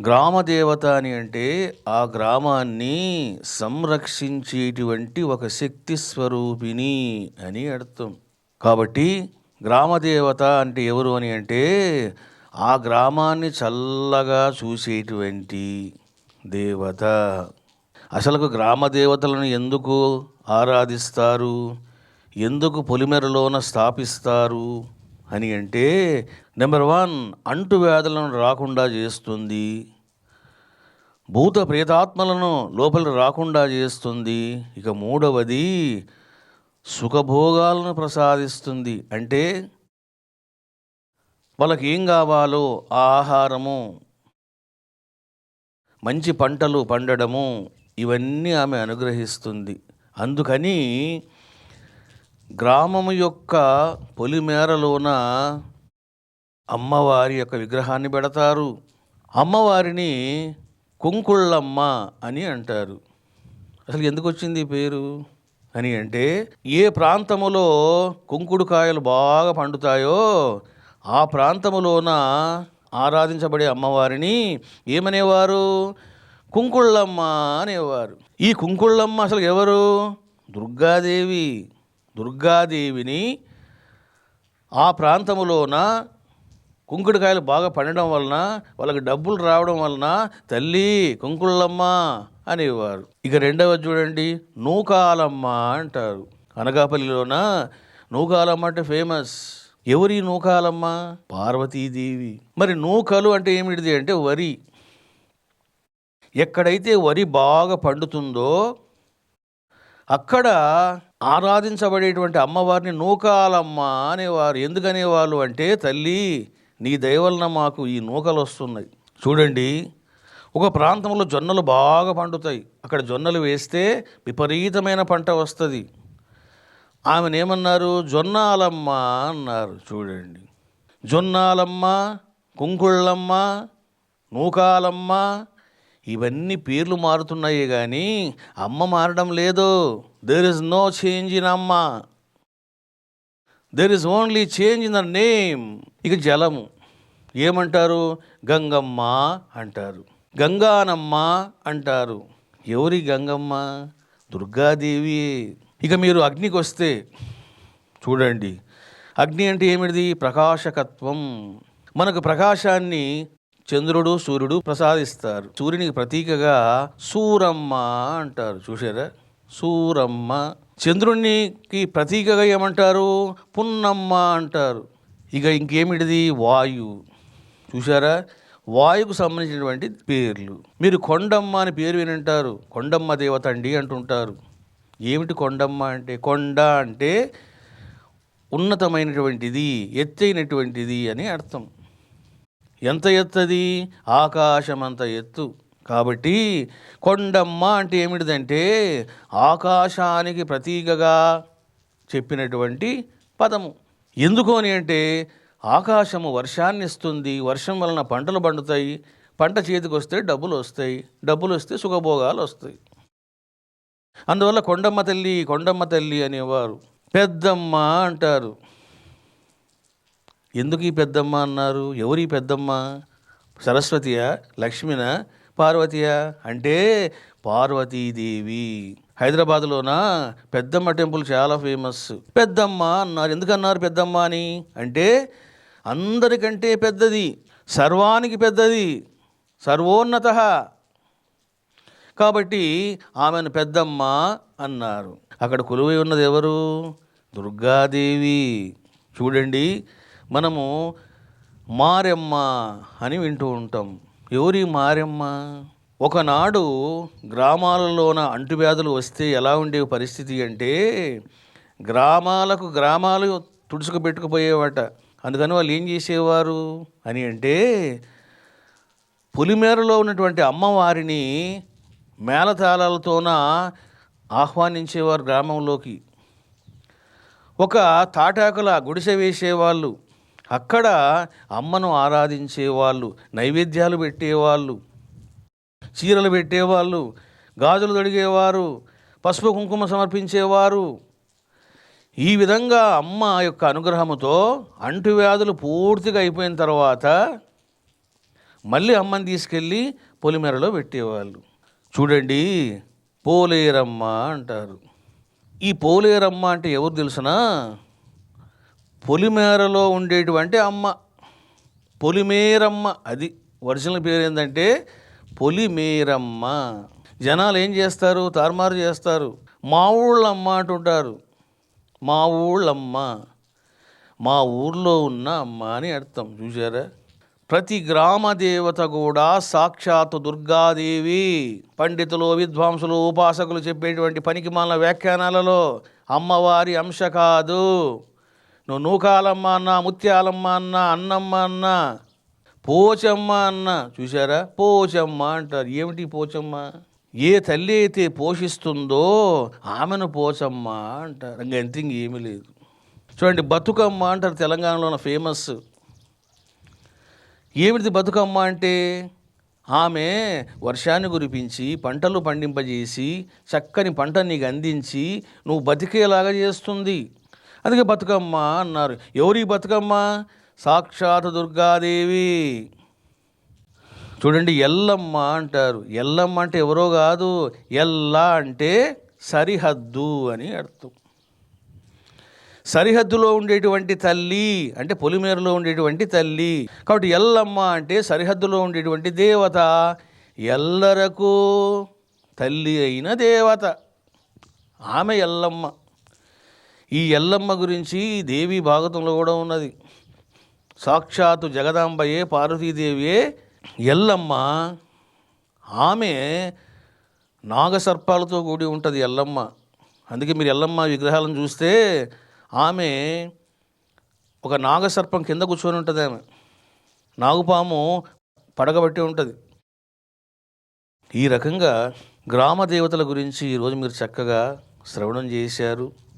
గ్రామదేవత అని అంటే ఆ గ్రామాన్ని సంరక్షించేటువంటి ఒక శక్తి స్వరూపిణి అని అర్థం. కాబట్టి గ్రామదేవత అంటే ఎవరు అని అంటే ఆ గ్రామాన్ని చల్లగా చూసేటువంటి దేవత. అసలు గ్రామ దేవతలను ఎందుకు ఆరాధిస్తారు, ఎందుకు పొలిమేరలోన స్థాపిస్తారు అని అంటే, నెంబర్ 1 అంటువ్యాధులను రాకుండా చేస్తుంది, భూత ప్రేతాత్మలను లోపలికి రాకుండా చేస్తుంది. ఇక మూడవది సుఖభోగాలను ప్రసాదిస్తుంది. అంటే వాళ్ళకి ఏం కావాలో ఆ ఆహారము, మంచి పంటలు పండడము, ఇవన్నీ ఆమె అనుగ్రహిస్తుంది. అందుకని గ్రామము యొక్క పొలిమేరలోన అమ్మవారి యొక్క విగ్రహాన్ని పెడతారు. అమ్మవారిని కుంకుళ్ళమ్మ అని అంటారు. అసలు ఎందుకు వచ్చింది ఈ పేరు అని అంటే, ఏ ప్రాంతములో కుంకుడుకాయలు బాగా పండుతాయో ఆ ప్రాంతములోన ఆరాధించబడే అమ్మవారిని ఏమనేవారు? కుంకుళ్ళమ్మ అనేవారు. ఈ కుంకుళ్ళమ్మ అసలు ఎవరు? దుర్గాదేవి. దుర్గాదేవిని ఆ ప్రాంతములోన కుంకుడుకాయలు బాగా పండడం వలన, వాళ్ళకి డబ్బులు రావడం వలన తల్లి కుంకుళ్ళమ్మ అనేవారు. ఇక రెండవది చూడండి, నూకాలమ్మ అంటారు. అనకాపల్లిలోన నూకాలమ్మ అంటే ఫేమస్. ఎవరి నూకాలమ్మ? పార్వతీదేవి. మరి నూకలు అంటే ఏమిటిది అంటే వరి. ఎక్కడైతే వరి బాగా పండుతుందో అక్కడ ఆరాధించబడేటువంటి అమ్మవారిని నూకాలమ్మ అనేవారు. ఎందుకనేవాళ్ళు అంటే, తల్లి నీ దయ వలన మాకు ఈ నూకలు వస్తున్నాయి. చూడండి, ఒక ప్రాంతంలో జొన్నలు బాగా పండుతాయి. అక్కడ జొన్నలు వేస్తే విపరీతమైన పంట వస్తుంది. ఆమెనేమన్నారు? జొన్నాలమ్మ అన్నారు. చూడండి, జొన్నాలమ్మ, కుంకుళ్ళమ్మ, నూకాలమ్మ, ఇవన్నీ పేర్లు మారుతున్నాయి కానీ అమ్మ మారడం లేదు. There is no change in amma, there is only change in the name. ఇక జలము ఏమంటారు? గంగమ్మ అంటారు, గంగానమ్మ అంటారు. ఎవరి గంగమ్మ? దుర్గాదేవి. ఇక మీరు అగ్నికి వస్తే చూడండి, అగ్ని అంటే ఏమిటిది? ప్రకాశకత్వం. మనకు ప్రకాశాన్ని చంద్రుడు సూర్యుడు ప్రసాదిస్తారు. సూర్యునికి ప్రతీకగా సూరమ్మ అంటారు. చూసారా? సూరమ్మ. చంద్రునికి ప్రతీకగా ఏమంటారు? పున్నమ్మ అంటారు. ఇక ఇంకేమిటిది? వాయు. చూసారా? వాయుకు సంబంధించినటువంటి పేర్లు. మీరు కొండమ్మ అని పేరు వినంటారు. కొండమ్మ దేవత అండి అంటుంటారు. ఏమిటి కొండమ్మ అంటే? కొండ అంటే ఉన్నతమైనటువంటిది, ఎత్తైనటువంటిది అని అర్థం. ఎంత ఎత్తది? ఆకాశమంత ఎత్తు. కాబట్టి కొండమ్మ అంటే ఏమిటిదంటే ఆకాశానికి ప్రతీకగా చెప్పినటువంటి పదము. ఎందుకు అని అంటే, ఆకాశము వర్షాన్ని ఇస్తుంది, వర్షం వలన పంటలు పండుతాయి, పంట చేతికి వస్తే డబ్బులు వస్తాయి, డబ్బులు వస్తే సుఖభోగాలు వస్తాయి. అందువల్ల కొండమ్మ తల్లి, కొండమ్మ తల్లి అనేవారు. పెద్దమ్మ అంటారు. ఎందుకు ఈ పెద్దమ్మ అన్నారు? ఎవరి పెద్దమ్మ? సరస్వతియా, లక్ష్మినా, పార్వతియా? అంటే పార్వతీదేవి. హైదరాబాద్లోన పెద్దమ్మ టెంపుల్ చాలా ఫేమస్. పెద్దమ్మ అన్నారు. ఎందుకన్నారు పెద్దమ్మ అని అంటే, అందరికంటే పెద్దది, సర్వానికి పెద్దది, సర్వోన్నత. కాబట్టి ఆమెను పెద్దమ్మ అన్నారు. అక్కడ కొలువై ఉన్నది ఎవరు? దుర్గాదేవి. చూడండి, మనము మారెమ్మ అని వింటూ ఉంటాం. ఎవరి మారెమ్మ? ఒకనాడు గ్రామాలలోన అంటువ్యాధులు వస్తే ఎలా ఉండేవి పరిస్థితి అంటే, గ్రామాలకు గ్రామాలు తుడుచుకు పెట్టుకుపోయేవాట. అందుకని వాళ్ళు ఏం చేసేవారు అని అంటే, పొలిమేరలో ఉన్నటువంటి అమ్మవారిని మేళతాళాలతోన ఆహ్వానించేవారు గ్రామంలోకి. ఒక తాటాకుల గుడిసె వేసేవాళ్ళు, అక్కడ అమ్మను ఆరాధించేవాళ్ళు, నైవేద్యాలు పెట్టేవాళ్ళు, చీరలు పెట్టేవాళ్ళు, గాజులు తొడిగేవారు, పసుపు కుంకుమ సమర్పించేవారు. ఈ విధంగా అమ్మ యొక్క అనుగ్రహముతో అంటువ్యాధులు పూర్తిగా అయిపోయిన తర్వాత మళ్ళీ అమ్మని తీసుకెళ్ళి పొలిమేరలో పెట్టేవాళ్ళు. చూడండి, పోలేరమ్మ అంటారు. ఈ పోలేరమ్మ అంటే ఎవరు తెలుసునా? పొలిమేరలో ఉండేటువంటి అమ్మ, పొలిమేరమ్మ. అది ఒరిజినల్ పేరు ఏంటంటే పొలిమేరమ్మ. జనాలు ఏం చేస్తారు, తారుమారు చేస్తారు. మా ఊళ్ళమ్మ అంటుంటారు. మా ఊళ్ళమ్మ, మా ఊర్లో ఉన్న అమ్మ అని అర్థం. చూసారా? ప్రతి గ్రామ దేవత కూడా సాక్షాత్తు దుర్గాదేవి. పండితులు, విద్వాంసులు, ఉపాసకులు చెప్పేటువంటి పనికిమాలిన వ్యాఖ్యానాలలో అమ్మవారి అంశ కాదు. నువ్వు నూకాలమ్మ అన్నా, ముత్యాలమ్మ అన్నా, అన్నమ్మ అన్నా, పోచమ్మ అన్న. చూసారా? పోచమ్మ అంటారు. ఏమిటి పోచమ్మ? ఏ తల్లి అయితే పోషిస్తుందో ఆమెను పోచమ్మ అంటారు. ఇంకంతే, ఇంకేమీ లేదు. చూడండి, బతుకమ్మ అంటారు. తెలంగాణలో ఉన్న ఫేమస్. ఏమిటి బతుకమ్మ అంటే? ఆమె వర్షాన్ని కురిపించి పంటలు పండింపజేసి చక్కని పంట నీకు అందించి నువ్వు బతికేలాగా చేస్తుంది. అందుకే బతుకమ్మ అన్నారు. ఎవరి బతుకమ్మ? సాక్షాత్ దుర్గాదేవి. చూడండి, ఎల్లమ్మ అంటారు. ఎల్లమ్మ అంటే ఎవరో కాదు. ఎల్ల అంటే సరిహద్దు అని అర్థం. సరిహద్దులో ఉండేటువంటి తల్లి అంటే పొలిమేరలో ఉండేటువంటి తల్లి. కాబట్టి ఎల్లమ్మ అంటే సరిహద్దులో ఉండేటువంటి దేవత, ఎల్లరకు తల్లి అయిన దేవత ఆమె ఎల్లమ్మ. ఈ ఎల్లమ్మ గురించి దేవి భాగవతంలో కూడా ఉన్నది. సాక్షాత్తు జగదాంబయే, పార్వతీదేవియే ఎల్లమ్మ. ఆమె నాగసర్పాలతో కూడి ఉంటుంది ఎల్లమ్మ. అందుకే మీరు ఎల్లమ్మ విగ్రహాలను చూస్తే ఆమె ఒక నాగసర్పం కింద కూర్చొని ఉంటుంది. ఆమె నాగుపాము పడగబట్టి ఉంటుంది. ఈ రకంగా గ్రామ దేవతల గురించి ఈరోజు మీరు చక్కగా శ్రవణం చేశారు.